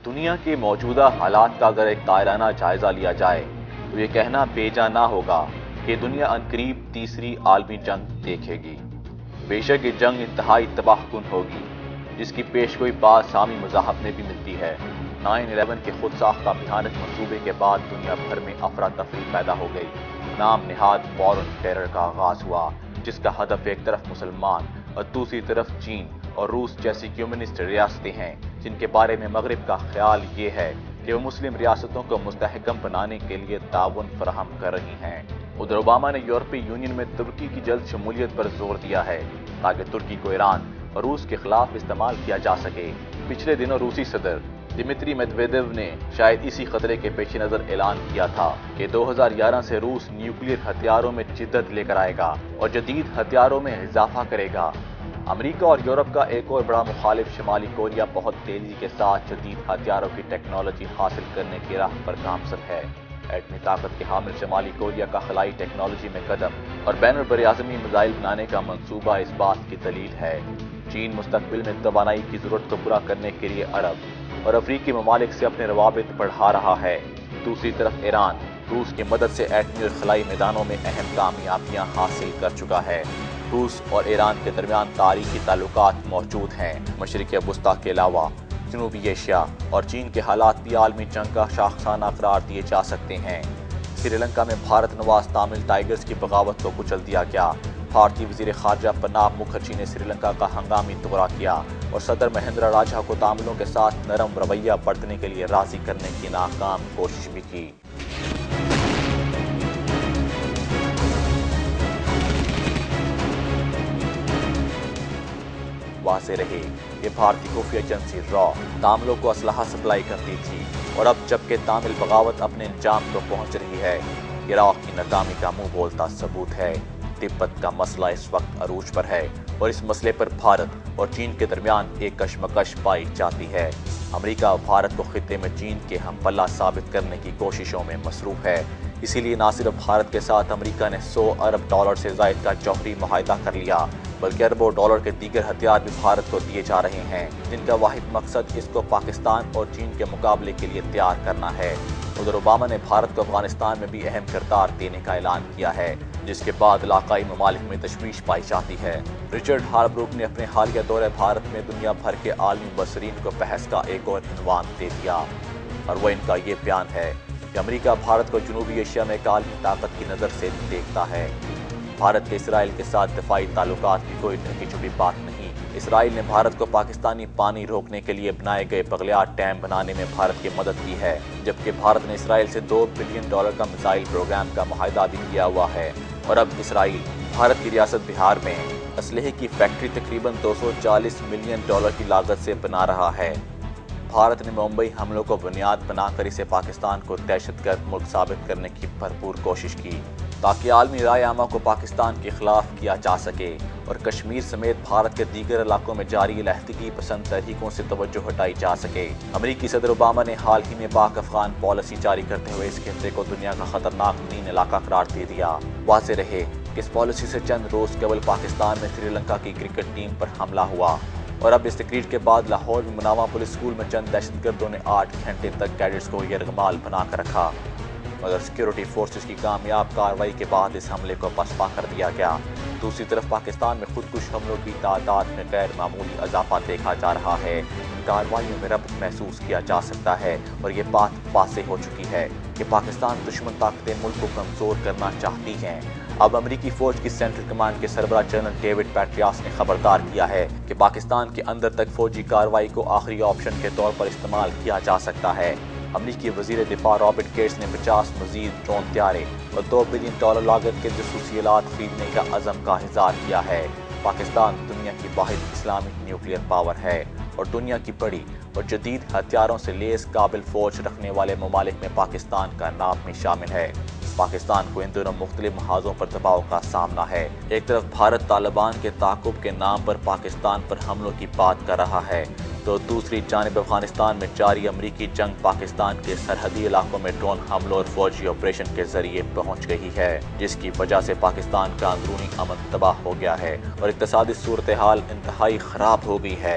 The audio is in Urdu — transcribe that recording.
دنیا کے موجودہ حالات کا اگر ایک دائرانہ جائزہ لیا جائے تو یہ کہنا بے جا نہ ہوگا کہ دنیا عنقریب تیسری عالمی جنگ دیکھے گی۔ بے شک یہ جنگ انتہائی تباہ کن ہوگی، جس کی پیشگوئی بعض سامی مذاہب میں بھی ملتی ہے۔ 9/11 کے خود ساختہ بھیانک منصوبے کے بعد دنیا بھر میں افراتفری پیدا ہو گئی۔ نام نہاد وار آن ٹیرر کا آغاز ہوا، جس کا ہدف ایک طرف مسلمان اور دوسری طرف چین اور روس جیسی کمیونسٹ ریاستیں ہیں، جن کے بارے میں مغرب کا خیال یہ ہے کہ وہ مسلم ریاستوں کو مستحکم بنانے کے لیے تعاون فراہم کر رہی ہیں۔ ادھر اوباما نے یورپی یونین میں ترکی کی جلد شمولیت پر زور دیا ہے تاکہ ترکی کو ایران اور روس کے خلاف استعمال کیا جا سکے۔ پچھلے دنوں روسی صدر دمتری میدویدیو نے شاید اسی خطرے کے پیش نظر اعلان کیا تھا کہ 2011 سے روس نیوکلیر ہتھیاروں میں جدت لے کر آئے گا اور جدید ہتھیاروں میں اضافہ کرے گا۔ امریکہ اور یورپ کا ایک اور بڑا مخالف شمالی کوریا بہت تیزی کے ساتھ جدید ہتھیاروں کی ٹیکنالوجی حاصل کرنے کی راہ پر گامزن ہے۔ ایٹمی طاقت کے حامل شمالی کوریا کا خلائی ٹیکنالوجی میں قدم اور بین البراعظمی میزائل بنانے کا منصوبہ اس بات کی دلیل ہے۔ چین مستقبل میں توانائی کی ضرورت کو پورا کرنے کے لیے عرب اور افریقی ممالک سے اپنے روابط بڑھا رہا ہے۔ دوسری طرف ایران روس کی مدد سے ایٹمی اور خلائی میدانوں میں اہم کامیابیاں حاصل کر چکا ہے۔ روس اور ایران کے درمیان تاریخی تعلقات موجود ہیں۔ مشرق وسطیٰ کے علاوہ جنوبی ایشیا اور چین کے حالات بھی عالمی جنگ کا شاخسانہ قرار دیے جا سکتے ہیں۔ سری لنکا میں بھارت نواز تامل ٹائیگرز کی بغاوت کو کچل دیا گیا۔ بھارتی وزیر خارجہ پرناب مکھرجی نے سری لنکا کا ہنگامی دورہ کیا اور صدر مہندرا راجہ کو تاملوں کے ساتھ نرم رویہ برتنے کے لیے راضی کرنے کی ناکام کوشش بھی کی۔ واضح رہے کہ بھارتی خفیہ ایجنسی را تاملوں کو اسلحہ سپلائی کرتی تھی اور اب جبکہ تامل بغاوت اپنے انجام کو پہنچ رہی ہے، عراق کی ناکامی کا منہ بولتا ثبوت ہے۔ تبت کا مسئلہ اس وقت عروج پر ہے اور اس مسئلے پر بھارت اور چین کے درمیان ایک کشمکش پائی جاتی ہے۔ امریکہ بھارت کو خطے میں چین کے ہم پلہ ثابت کرنے کی کوششوں میں مصروف ہے۔ اسی لیے نہ صرف بھارت کے ساتھ امریکہ نے $100 ارب سے زائد کا جوہری معاہدہ کر لیا، بلکہ اربوں ڈالر کے دیگر ہتھیار بھی بھارت کو دیے جا رہے ہیں، جن کا واحد مقصد اس کو پاکستان اور چین کے مقابلے کے لیے تیار کرنا ہے۔ ادھر اوباما نے بھارت کو افغانستان میں بھی اہم کردار دینے کا اعلان کیا ہے، جس کے بعد علاقائی ممالک میں تشویش پائی جاتی ہے۔ رچرڈ ہاربروک نے اپنے حالیہ دورہ بھارت میں دنیا بھر کے عالمی مبصرین کو بحث کا ایک اور عنوان دے دیا، اور وہ ان کا یہ بیان ہے کہ امریکہ بھارت کو جنوبی ایشیا میں ایک عالمی طاقت کی نظر سے دیکھتا ہے۔ بھارت کے اسرائیل کے ساتھ دفاعی تعلقات کی کوئی ڈھکی چھپی بات نہیں۔ اسرائیل نے بھارت کو پاکستانی پانی روکنے کے لیے بنائے گئے بغلیار ڈیم بنانے میں بھارت کی مدد کی ہے، جبکہ بھارت نے اسرائیل سے $2 بلین کا میزائل پروگرام کا معاہدہ بھی کیا ہوا ہے، اور اب اسرائیل بھارت کی ریاست بہار میں اسلحے کی فیکٹری تقریباً $240 ملین کی لاگت سے بنا رہا ہے۔ بھارت نے ممبئی حملوں کو بنیاد بنا کر اسے پاکستان کو دہشت گرد ملک ثابت کرنے کی بھرپور کوشش کی تاکہ عالمی رائے عامہ کو پاکستان کے خلاف کیا جا سکے اور کشمیر سمیت بھارت کے دیگر علاقوں میں جاری علیحدگی پسند تحریکوں سے توجہ ہٹائی جا سکے۔ امریکی صدر اوباما نے حال ہی میں پاک افغان پالیسی جاری کرتے ہوئے اس خطے کو دنیا کا خطرناک ترین علاقہ قرار دے دیا۔ واضح رہے کہ اس پالیسی سے چند روز قبل پاکستان میں سری لنکا کی کرکٹ ٹیم پر حملہ ہوا، اور اب اس تقریر کے بعد لاہور میں مناوا پولیس اسکول میں چند دہشت گردوں نے 8 گھنٹے تک کیڈٹس کو یرغمال بنا کر رکھا، مگر سیکیورٹی فورسز کی کامیاب کارروائی کے بعد اس حملے کو پسپا کر دیا گیا۔ دوسری طرف پاکستان میں خودکش حملوں کی تعداد میں غیر معمولی اضافہ دیکھا جا رہا ہے۔ کارروائیوں میں ربط محسوس کیا جا سکتا ہے اور یہ بات واضح ہو چکی ہے کہ پاکستان دشمن طاقتیں ملک کو کمزور کرنا چاہتی ہیں۔ اب امریکی فوج کی سینٹرل کمانڈ کے سربراہ جنرل ڈیوڈ پیٹریاس نے خبردار کیا ہے کہ پاکستان کے اندر تک فوجی کارروائی کو آخری آپشن کے طور پر استعمال کیا جا سکتا ہے۔ امریکی وزیر دفاع رابرٹ گیٹس نے 50 مزید ڈرون طیارے اور $2 بلین لاگت کے جاسوسی آلات خریدنے کا عزم کا اظہار کیا ہے۔ پاکستان دنیا کی واحد اسلامی نیوکلیئر پاور ہے اور دنیا کی بڑی اور جدید ہتھیاروں سے لیس قابل فوج رکھنے والے ممالک میں پاکستان کا نام بھی شامل ہے۔ پاکستان کو ان دونوں مختلف محاذوں پر دباؤ کا سامنا ہے۔ ایک طرف بھارت طالبان کے تعاقب کے نام پر پاکستان پر حملوں کی بات کر رہا ہے، تو دوسری جانب افغانستان میں جاری امریکی جنگ پاکستان کے سرحدی علاقوں میں ڈرون حملوں اور فوجی آپریشن کے ذریعے پہنچ گئی ہے، جس کی وجہ سے پاکستان کا اندرونی امن تباہ ہو گیا ہے اور اقتصادی صورتحال انتہائی خراب ہو گئی ہے۔